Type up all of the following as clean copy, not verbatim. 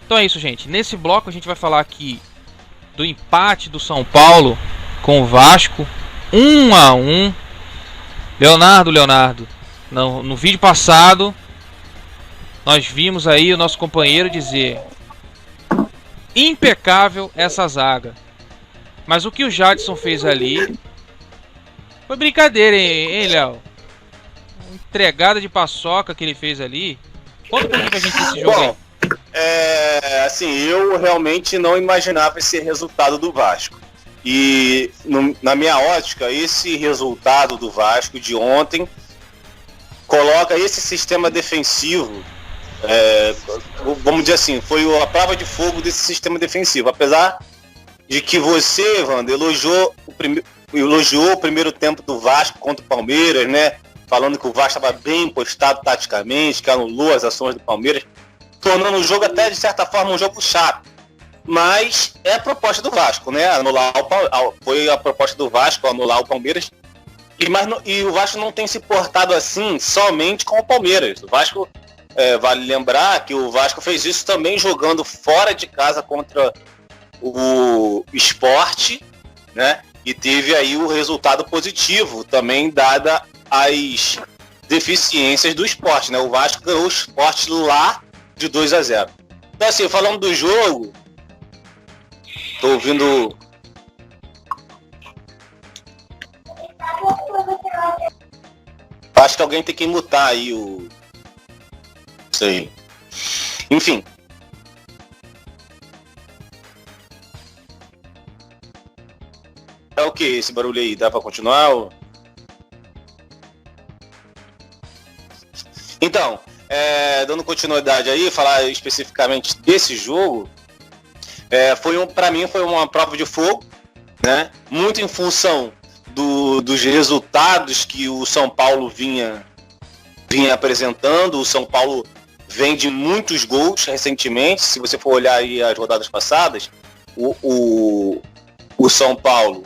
Então é isso, gente. Nesse bloco a gente vai falar aqui do empate do São Paulo com o Vasco, 1-1. Leonardo, no vídeo passado nós vimos aí o nosso companheiro dizer: impecável essa zaga. Mas o que o Jadson fez ali foi brincadeira, hein, Léo? Entregada de paçoca que ele fez ali. Conta um pouquinho pra gente desse jogo aí. Assim, eu realmente não imaginava esse resultado do Vasco. E na minha ótica, esse resultado do Vasco de ontem coloca esse sistema defensivo, vamos dizer assim, foi a prova de fogo desse sistema defensivo. Apesar de que você, Wander, elogiou o primeiro tempo do Vasco contra o Palmeiras, né? Falando que o Vasco estava bem postado taticamente, que anulou as ações do Palmeiras, tornando o jogo até, de certa forma, um jogo chato. Mas é a proposta do Vasco, né? Foi a proposta do Vasco anular o Palmeiras. E o Vasco não tem se portado assim somente com o Palmeiras. O Vasco, vale lembrar que o Vasco fez isso também jogando fora de casa contra o Sport, né? E teve aí o resultado positivo, também dada as deficiências do Sport, né? O Vasco ganhou o Sport lá de 2-0. Então, assim, falando do jogo, tô ouvindo... Acho que alguém tem que mutar aí o... Isso aí. Enfim. É o que esse barulho aí? Dá pra continuar? Ou... Então, dando continuidade aí, falar especificamente desse jogo, para mim foi uma prova de fogo, né? Muito em função dos resultados que o São Paulo vinha apresentando. O São Paulo vem de muitos gols recentemente. Se você for olhar aí as rodadas passadas, o São Paulo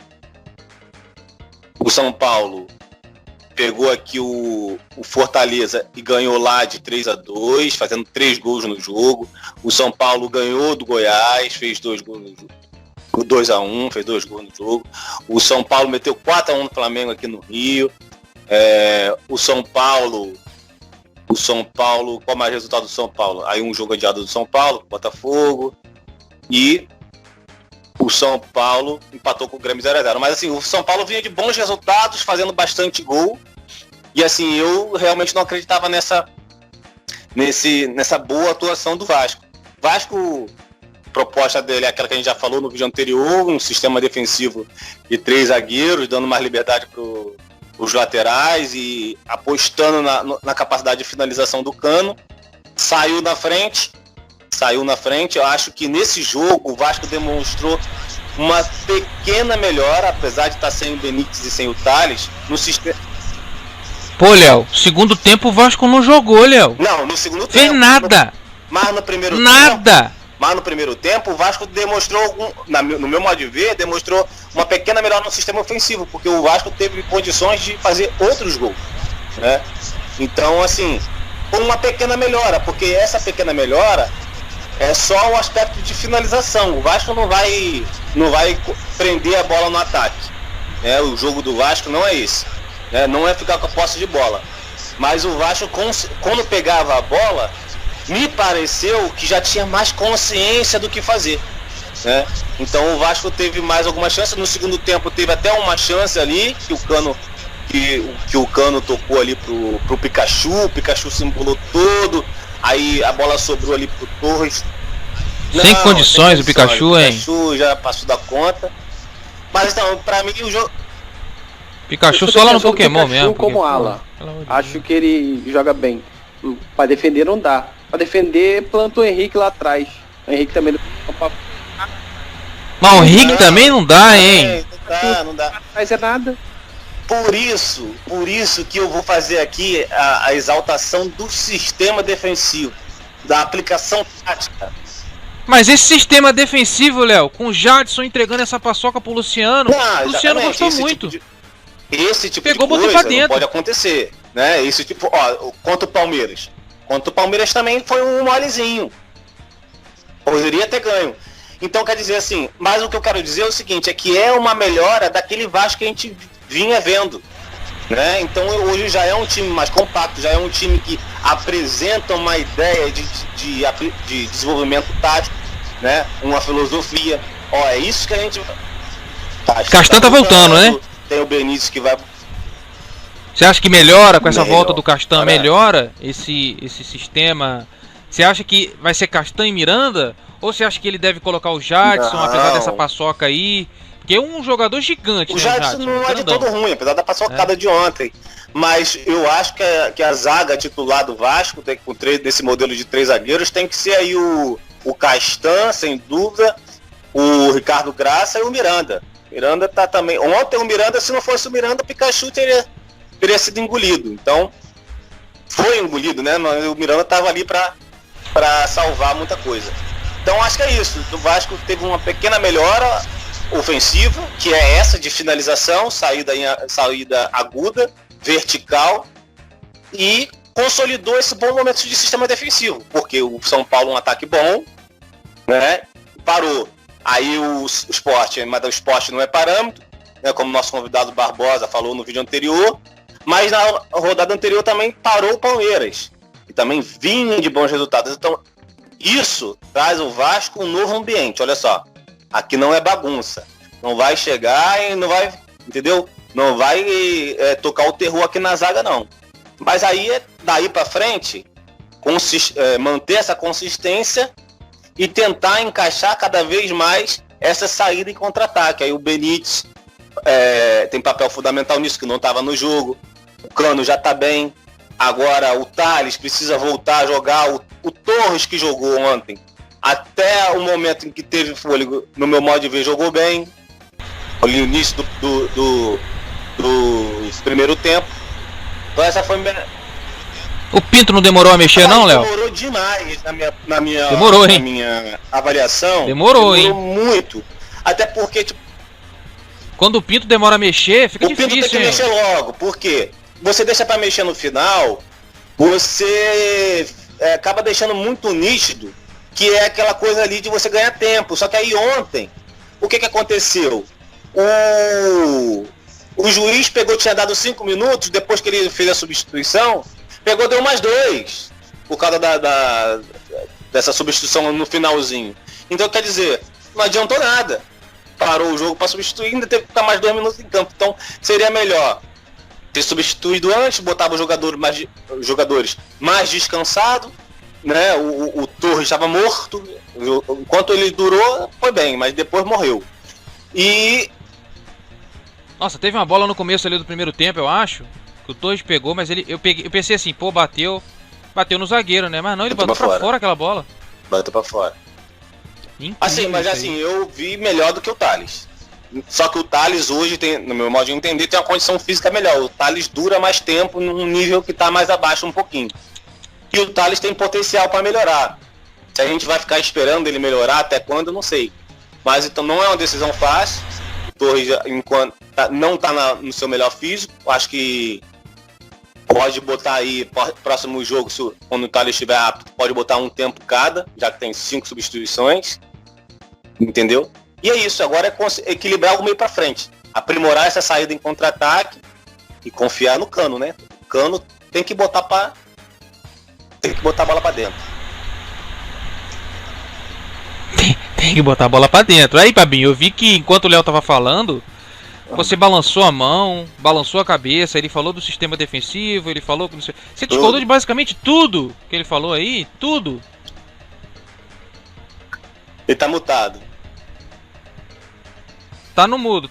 pegou aqui o Fortaleza e ganhou lá de 3-2, fazendo 3 gols no jogo. O São Paulo ganhou do Goiás, fez 2 gols no jogo. 2-1, fez 2 gols no jogo. O São Paulo meteu 4-1 no Flamengo aqui no Rio. O São Paulo, qual mais resultado do São Paulo? Aí um jogo adiado do São Paulo, Botafogo. E o São Paulo empatou com o Grêmio 0-0. Mas assim, o São Paulo vinha de bons resultados, fazendo bastante gol. E assim, eu realmente não acreditava nessa boa atuação do Vasco. Vasco, a proposta dele é aquela que a gente já falou no vídeo anterior, um sistema defensivo de 3 zagueiros, dando mais liberdade para os laterais e apostando na capacidade de finalização do Cano. Saiu na frente. Eu acho que nesse jogo o Vasco demonstrou uma pequena melhora, apesar de estar sem o Benítez e sem o Thales, no sistema. Pô, Léo, segundo tempo o Vasco não jogou, Léo. Não, no segundo tempo. Fez nada. Mas no primeiro nada. Mas no primeiro tempo o Vasco demonstrou, no meu modo de ver, demonstrou uma pequena melhora no sistema ofensivo, porque o Vasco teve condições de fazer outros gols, né? Então, assim, uma pequena melhora, porque essa pequena melhora é só o aspecto de finalização. O Vasco não vai prender a bola no ataque, né? O jogo do Vasco não é esse, né? Não é ficar com a posse de bola. Mas o Vasco, quando pegava a bola, me pareceu que já tinha mais consciência do que fazer, né? Então o Vasco teve mais algumas chances. No segundo tempo teve até uma chance ali que o Cano tocou ali pro Pikachu. O Pikachu se embolou todo. Aí a bola sobrou ali pro Torres. Sem condições o Pikachu, hein? O Pikachu já passou da conta. Mas então, pra mim o jogo... Pikachu só lá no Pokémon mesmo. Como ala. Acho que ele joga bem. Pra defender não dá. Pra defender, planta o Henrique lá atrás. O Henrique também não... Mas o Henrique também não dá, hein? Não dá. Mas é nada. Por isso que eu vou fazer aqui a exaltação do sistema defensivo, da aplicação tática. Mas esse sistema defensivo, Léo, com o Jadson entregando essa paçoca pro Luciano, o Luciano gostou muito. Esse tipo Pegou, de coisa botou pra dentro. Não pode acontecer, né? Esse tipo, contra o Palmeiras. Contra o Palmeiras também foi um molezinho. Poderia ter ganho. Então quer dizer assim, mas o que eu quero dizer é o seguinte, é que é uma melhora daquele Vasco que a gente vinha vendo. Né? Então hoje já é um time mais compacto, já é um time que apresenta uma ideia de desenvolvimento tático, né? Uma filosofia. Ó, é isso que a gente... Castan tá voltando, né? Tem o Benítez que vai... Você acha que melhora com essa volta do Castan? Melhora esse sistema? Você acha que vai ser Castan e Miranda? Ou você acha que ele deve colocar o Jadson, apesar dessa paçoca aí? Porque é um jogador gigante. O Jadson não é de todo ruim, apesar da paçocada de ontem. Mas eu acho que a zaga titular do Vasco, desse modelo de 3 zagueiros, tem que ser aí o Castan, sem dúvida, o Ricardo Graça e o Miranda. Miranda tá também... Ontem o Miranda, se não fosse o Miranda, o Pikachu teria sido engolido. Então, foi engolido, né? Mas o Miranda tava ali para salvar muita coisa. Então acho que é isso. O Vasco teve uma pequena melhora ofensiva, que é essa de finalização, saída aguda, vertical, e consolidou esse bom momento de sistema defensivo, porque o São Paulo um ataque bom, né? Parou. Aí o Sport, mas o Sport não é parâmetro, né? Como nosso convidado Barbosa falou no vídeo anterior, mas na rodada anterior também parou o Palmeiras, que também vinha de bons resultados. Então isso traz ao Vasco um novo ambiente. Olha só, aqui não é bagunça. Não vai chegar e não vai, entendeu? Não vai tocar o terror aqui na zaga, não. Mas aí, daí pra frente, manter essa consistência e tentar encaixar cada vez mais essa saída em contra-ataque. Aí o Benítez tem papel fundamental nisso, que não estava no jogo. O Cano já tá bem. Agora o Thales precisa voltar a jogar. O Torres, que jogou ontem, até o momento em que teve fôlego, no meu modo de ver, jogou bem. Ali no início do primeiro tempo. Então essa foi... O Pinto não demorou a mexer, não, Léo? Demorou demais na minha avaliação. Demorou, hein? Muito. Até porque, tipo, quando o Pinto demora a mexer, fica difícil. O Pinto tem que mexer logo, porque você deixa pra mexer no final, você acaba deixando muito nítido que é aquela coisa ali de você ganhar tempo. Só que aí ontem, o que aconteceu? O juiz tinha dado 5 minutos, depois que ele fez a substituição, deu mais 2, por causa dessa substituição no finalzinho. Então, quer dizer, não adiantou nada. Parou o jogo para substituir, ainda teve que ficar mais 2 minutos em campo. Então, seria melhor ter substituído antes, botava os jogadores mais descansados, né? O Torres estava morto, enquanto ele durou, foi bem, mas depois morreu. E... Nossa, teve uma bola no começo ali do primeiro tempo, eu acho, que o Torres pegou, mas eu pensei assim, pô, bateu no zagueiro, né? Mas não, ele bateu pra fora aquela bola. Bateu pra fora. Incrível, assim, mas assim, eu vi melhor do que o Thales. Só que o Thales hoje tem, no meu modo de entender, tem uma condição física melhor. O Thales dura mais tempo num nível que tá mais abaixo um pouquinho. E o Thales tem potencial para melhorar. Se a gente vai ficar esperando ele melhorar até quando, eu não sei. Mas então não é uma decisão fácil. O Torres, enquanto não tá no seu melhor físico, acho que pode botar aí, próximo jogo, quando o Thales estiver apto, pode botar um tempo cada, já que tem 5 substituições. Entendeu? E é isso, agora é equilibrar o meio pra frente. Aprimorar essa saída em contra-ataque e confiar no Cano, né? O Cano tem que botar a bola pra dentro. Tem que botar a bola pra dentro. Aí, Pabinho, eu vi que enquanto o Léo tava falando, você balançou a mão, balançou a cabeça, ele falou do sistema defensivo, ele falou que não sei... Você discordou de basicamente tudo que ele falou aí? Tudo. Ele tá mutado. Tá no mudo.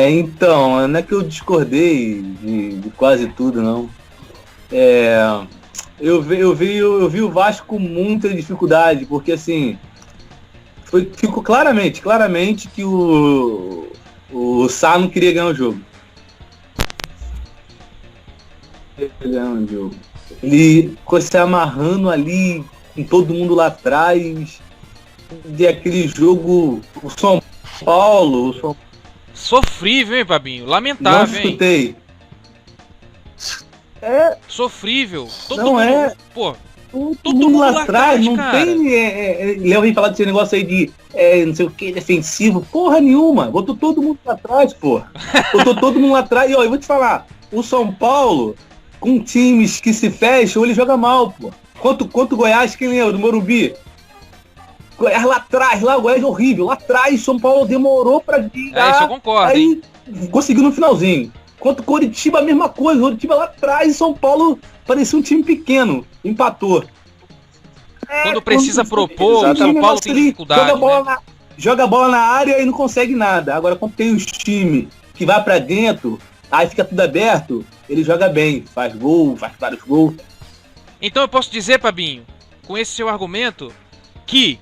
Então, não é que eu discordei de quase tudo, não. Eu vi o Vasco com muita dificuldade, porque assim, ficou claramente que o Sá não queria ganhar o jogo. Ele ficou se amarrando ali com todo mundo lá atrás, de aquele jogo, o São Paulo. Sofrível, hein, Pabinho? Lamentável, não escutei. Sofrível. Todo não mundo, é. Pô, Todo mundo lá atrás, não cara. tem. Léo vem falar desse negócio aí de não sei o que, defensivo. Porra nenhuma. Botou todo mundo lá atrás, porra. Botou todo mundo lá atrás. E ó, eu vou te falar, o São Paulo, com times que se fecham, ele joga mal, pô. Quanto Goiás, quem lembra? Do Morumbi? Goiás lá atrás, lá o Goiás é horrível. Lá atrás, São Paulo demorou pra virar. Isso eu concordo, aí hein? conseguiu no finalzinho. Quanto Coritiba, a mesma coisa. Coritiba lá atrás e São Paulo parecia um time pequeno. Empatou. Quando precisa propor, o São Paulo tem dificuldade, joga a bola na área e não consegue nada. Agora, quando tem os times que vai pra dentro, aí fica tudo aberto, ele joga bem. Faz gol, faz vários gols. Então eu posso dizer, Pabinho, com esse seu argumento, que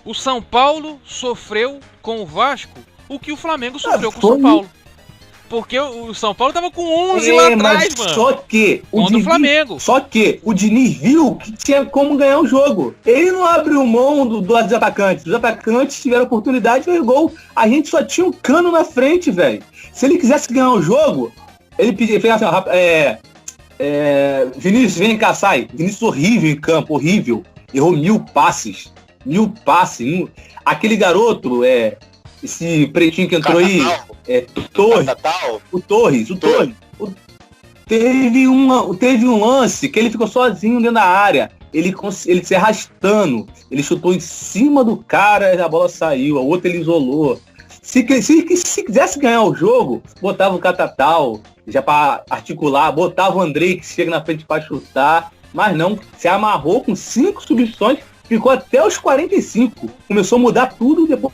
o São Paulo sofreu com o Vasco o que o Flamengo sofreu com o São Paulo. Porque o São Paulo tava com 11 lá atrás, mano. Só que o Flamengo. Só que o Diniz viu que tinha como ganhar o jogo. Ele não abriu mão dos atacantes. Os atacantes tiveram oportunidade de fazer gol. A gente só tinha um Cano na frente, velho. Se ele quisesse ganhar o jogo, ele fez assim, Vinícius, vem cá, sai. Vinícius horrível em campo, horrível. Errou 1000 passes. 1000 passes. Aquele garoto, esse pretinho que entrou aí, o Torres. Teve um lance que ele ficou sozinho dentro da área. Ele se arrastando. Ele chutou em cima do cara e a bola saiu. A outra ele isolou. Se quisesse ganhar o jogo, botava o Catatal já para articular, botava o Andrei que chega na frente para chutar. Mas não, se amarrou com 5 substituições, ficou até os 45. Começou a mudar tudo depois.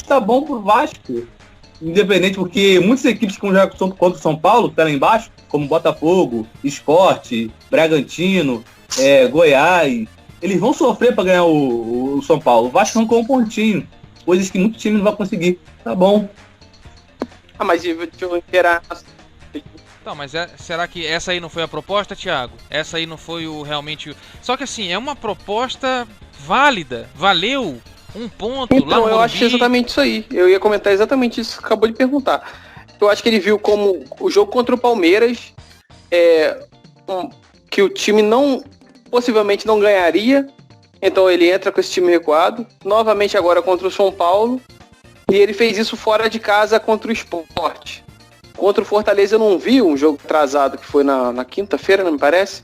Tá bom pro Vasco, independente, porque muitas equipes que vão jogar contra o São Paulo, que tá lá embaixo, como Botafogo, Sport, Bragantino, Goiás, eles vão sofrer para ganhar o São Paulo. O Vasco não com um pontinho, coisas que muitos times não vão conseguir. Tá bom. Mas deixa eu inteirar. Não, mas será que essa aí não foi a proposta, Thiago? Essa aí não foi realmente... Só que assim, é uma proposta válida, valeu um ponto então, lá no eu acho exatamente isso aí. Eu ia comentar exatamente isso que acabou de perguntar. Eu acho que ele viu como o jogo contra o Palmeiras, que o time possivelmente não ganharia, então ele entra com esse time recuado, novamente agora contra o São Paulo, e ele fez isso fora de casa contra o Sport. Contra o Fortaleza eu não vi um jogo atrasado, que foi na quinta-feira, não me parece,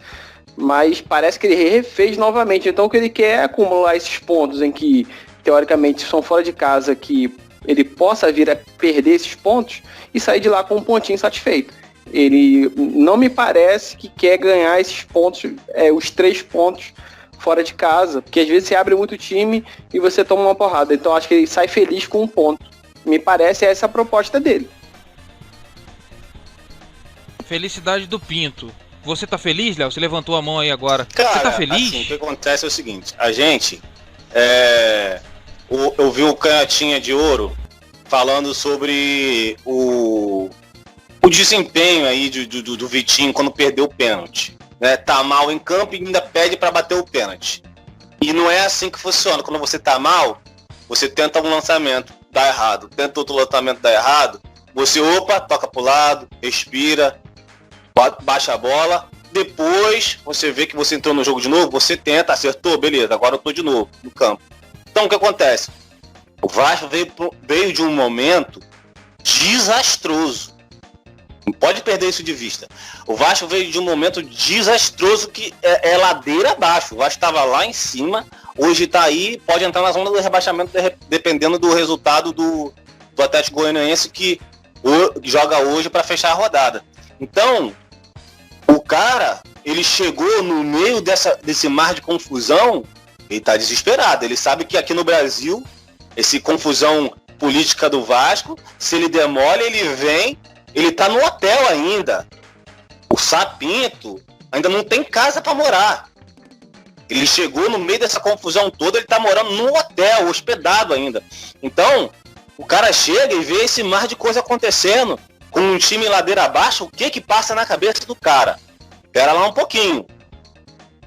mas parece que ele refez novamente. Então o que ele quer é acumular esses pontos em que, teoricamente, são fora de casa, que ele possa vir a perder esses pontos e sair de lá com um pontinho satisfeito. Ele não me parece que quer ganhar esses pontos, os 3 pontos fora de casa, porque às vezes você abre muito time e você toma uma porrada. Então acho que ele sai feliz com um ponto. Me parece essa a proposta dele. Felicidade do Pinto. Você tá feliz, Léo? Você levantou a mão aí agora. Cara, você tá feliz? Assim, o que acontece é o seguinte, a gente... eu vi o Canhotinha de Ouro falando sobre o desempenho aí do Vitinho quando perdeu o pênalti. Né? Tá mal em campo e ainda pede para bater o pênalti. E não é assim que funciona. Quando você tá mal, você tenta um lançamento, dá errado. Tenta outro lançamento, dá errado. Você, toca pro lado, respira, baixa a bola. Depois, você vê que você entrou no jogo de novo, você tenta, acertou, beleza, agora eu tô de novo no campo. Então, o que acontece? O Vasco veio de um momento desastroso. Não pode perder isso de vista. O Vasco veio de um momento desastroso que é ladeira abaixo. O Vasco estava lá em cima, hoje está aí, pode entrar na zona do rebaixamento dependendo do resultado do Atlético Goianiense que joga hoje para fechar a rodada. Então, o cara, ele chegou no meio desse mar de confusão, ele está desesperado. Ele sabe que aqui no Brasil, essa confusão política do Vasco, se ele demole, ele vem, ele tá no hotel ainda. O Sapinto ainda não tem casa para morar. Ele chegou no meio dessa confusão toda, ele tá morando no hotel, hospedado ainda. Então, o cara chega e vê esse mar de coisa acontecendo, com um time ladeira abaixo, o que passa na cabeça do cara? Espera lá um pouquinho.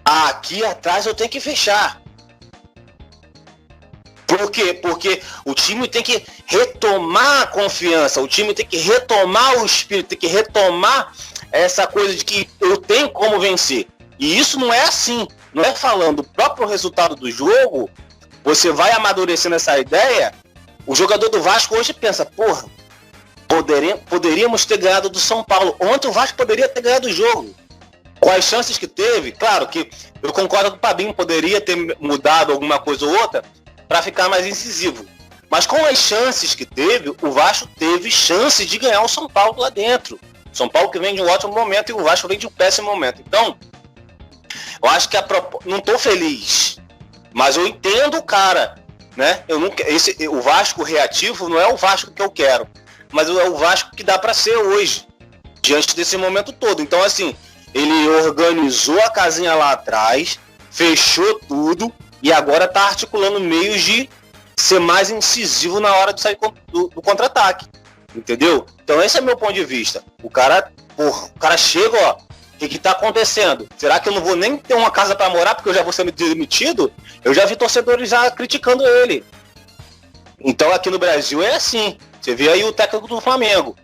Aqui atrás eu tenho que fechar. Por quê? Porque o time tem que retomar a confiança, o time tem que retomar o espírito, tem que retomar essa coisa de que eu tenho como vencer. E isso não é assim. Não é falando o próprio resultado do jogo, você vai amadurecendo essa ideia. O jogador do Vasco hoje pensa, porra, poderíamos ter ganhado do São Paulo. Ontem o Vasco poderia ter ganhado o jogo. Com as chances que teve, claro que eu concordo com o Fabinho, poderia ter mudado alguma coisa ou outra para ficar mais incisivo. Mas com as chances que teve, o Vasco teve chance de ganhar o São Paulo lá dentro. São Paulo que vem de um ótimo momento e o Vasco vem de um péssimo momento. Então, eu acho que não tô feliz, mas eu entendo o cara, né? O Vasco reativo não é o Vasco que eu quero, mas é o Vasco que dá para ser hoje, diante desse momento todo. Então, assim, ele organizou a casinha lá atrás, fechou tudo e agora tá articulando meios de ser mais incisivo na hora de sair do contra-ataque, entendeu? Então esse é meu ponto de vista. O cara chega, ó, o que tá acontecendo? Será que eu não vou nem ter uma casa para morar porque eu já vou ser demitido? Eu já vi torcedores já criticando ele. Então aqui no Brasil é assim. Você vê aí o técnico do Flamengo.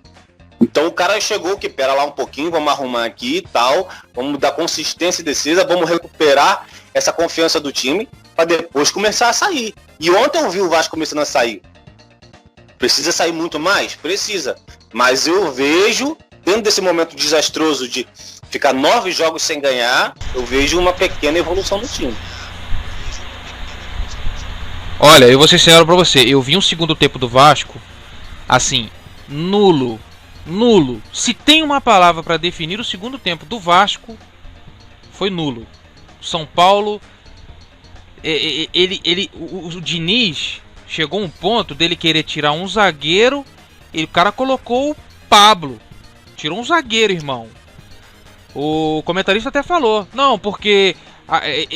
Então o cara chegou que, pera lá um pouquinho, vamos arrumar aqui e tal, vamos dar consistência e defesa, vamos recuperar essa confiança do time para depois começar a sair. E ontem eu vi o Vasco começando a sair. Precisa sair muito mais? Precisa. Mas eu vejo, dentro desse momento desastroso de ficar 9 jogos sem ganhar, eu vejo uma pequena evolução do time. Olha, eu vou ser sincero pra você, eu vi um segundo tempo do Vasco, assim, nulo. Se tem uma palavra para definir o segundo tempo do Vasco, foi nulo. São Paulo, o Diniz chegou a um ponto dele querer tirar um zagueiro e o cara colocou o Pablo. Tirou um zagueiro, irmão. O comentarista até falou, não, porque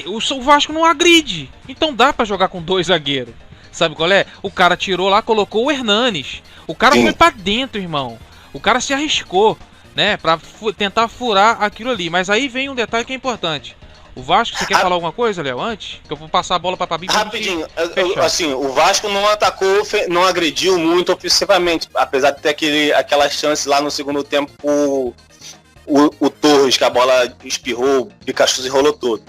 o Vasco não agride, então dá pra jogar com 2 zagueiros. Sabe qual é? O cara tirou lá, colocou o Hernanes. O cara foi pra dentro, irmão. O cara se arriscou, né, pra tentar furar aquilo ali. Mas aí vem um detalhe que é importante. O Vasco, você quer falar alguma coisa, Léo, antes? Que eu vou passar a bola pra Fabinho. Rapidinho, assim, o Vasco não atacou, não agrediu muito ofensivamente, apesar de ter aquela chance lá no segundo tempo, o Torres, que a bola espirrou, o Pikachu se enrolou todo.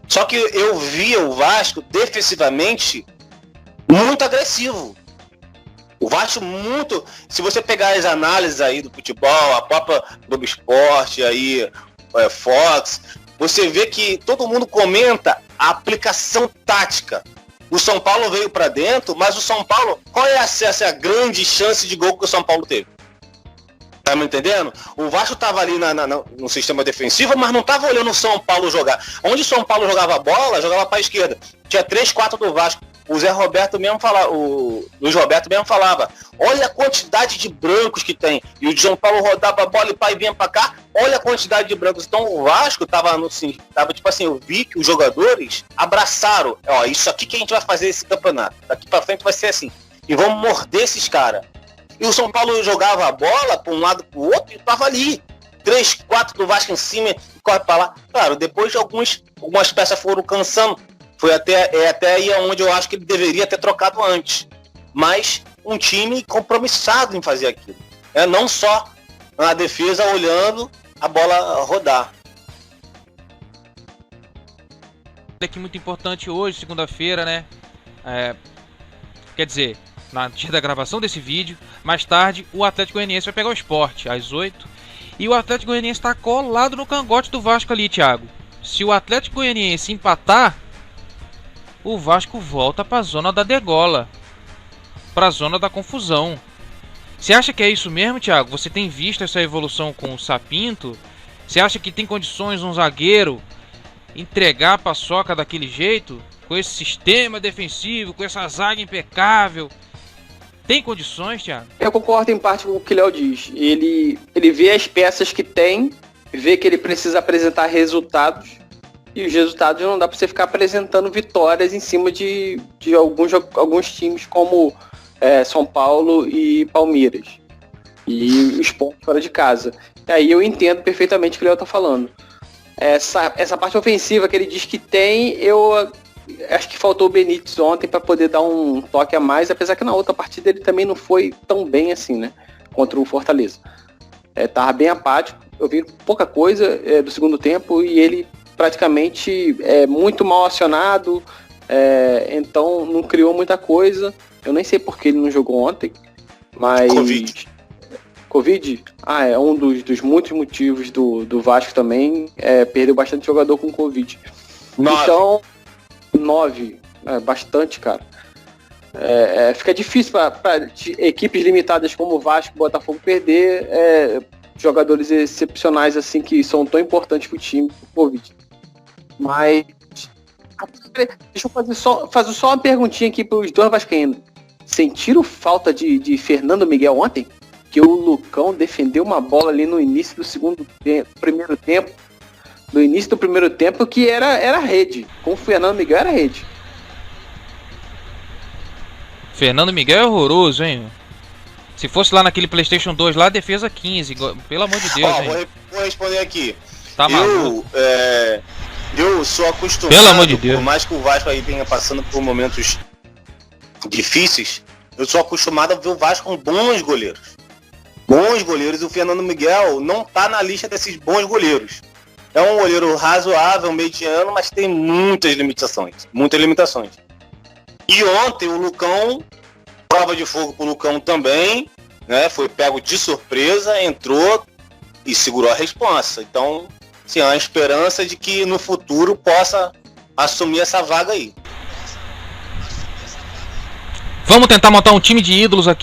Só que eu via o Vasco defensivamente muito agressivo. O Vasco muito... Se você pegar as análises aí do futebol, a própria Globo Esporte, aí, Fox, você vê que todo mundo comenta a aplicação tática. O São Paulo veio para dentro, mas o São Paulo... Qual é essa grande chance de gol que o São Paulo teve? Tá me entendendo? O Vasco tava ali no sistema defensivo, mas não tava olhando o São Paulo jogar. Onde o São Paulo jogava a bola, jogava para a esquerda. Tinha 3, 4 do Vasco. O Zé Roberto mesmo falava, o Luiz Roberto mesmo falava, olha a quantidade de brancos que tem. E o São Paulo rodava a bola e pai vinha pra cá, olha a quantidade de brancos. Então o Vasco tava tipo assim, eu vi que os jogadores abraçaram, ó, isso aqui que a gente vai fazer esse campeonato. Daqui pra frente vai ser assim. E vamos morder esses caras. E o São Paulo jogava a bola pra um lado pro outro e tava ali. 3, 4 do Vasco em cima e corre pra lá. Claro, depois algumas peças foram cansando. Foi até aí onde eu acho que ele deveria ter trocado antes. Mas um time compromissado em fazer aquilo. Não só na defesa olhando a bola rodar. Aqui muito importante hoje, segunda-feira, né? Quer dizer, na dia da gravação desse vídeo, mais tarde o Atlético Goianiense vai pegar o Sport às 8. E o Atlético Goianiense está colado no cangote do Vasco ali, Thiago. Se o Atlético Goianiense empatar, o Vasco volta para a zona da degola, para a zona da confusão. Você acha que é isso mesmo, Thiago? Você tem visto essa evolução com o Sapinto? Você acha que tem condições um zagueiro entregar a paçoca daquele jeito? Com esse sistema defensivo, com essa zaga impecável? Tem condições, Thiago? Eu concordo em parte com o que o Léo diz. Ele vê as peças que tem, vê que ele precisa apresentar resultados. E os resultados não dá para você ficar apresentando vitórias em cima de alguns times como São Paulo e Palmeiras. E os pontos fora de casa. E aí eu entendo perfeitamente o que o Léo tá falando. Essa parte ofensiva que ele diz que tem, eu acho que faltou o Benítez ontem para poder dar um toque a mais, apesar que na outra partida ele também não foi tão bem assim, né? Contra o Fortaleza. Tava bem apático. eu vi pouca coisa do segundo tempo e ele praticamente é muito mal acionado, então não criou muita coisa. Eu nem sei por que ele não jogou ontem, mas... Covid? É um dos muitos motivos do Vasco também, perdeu bastante jogador com Covid. 9. Então, 9, bastante, cara. Fica difícil para equipes limitadas como o Vasco e Botafogo perder jogadores excepcionais assim que são tão importantes pro time por Covid. Mas deixa eu fazer só uma perguntinha aqui pros dois vascaínos. Sentiram falta de Fernando Miguel ontem? Que o Lucão defendeu uma bola ali no início do primeiro tempo. No início do primeiro tempo que era rede. Com o Fernando Miguel era rede. Fernando Miguel é horroroso, hein? Se fosse lá naquele PlayStation 2 lá, defesa 15. Pelo amor de Deus, hein? Vou responder aqui. Tá maluco. Eu sou acostumado, Pelo amor de Deus. Por mais que o Vasco aí venha passando por momentos difíceis, eu sou acostumado a ver o Vasco com bons goleiros. E o Fernando Miguel não tá na lista desses bons goleiros. É um goleiro razoável, mediano, mas tem muitas limitações. E ontem o Lucão, prova de fogo pro Lucão também, né? Foi pego de surpresa, entrou e segurou a responsa. Então, sim, há uma esperança de que no futuro possa assumir essa vaga aí. Vamos tentar montar um time de ídolos aqui.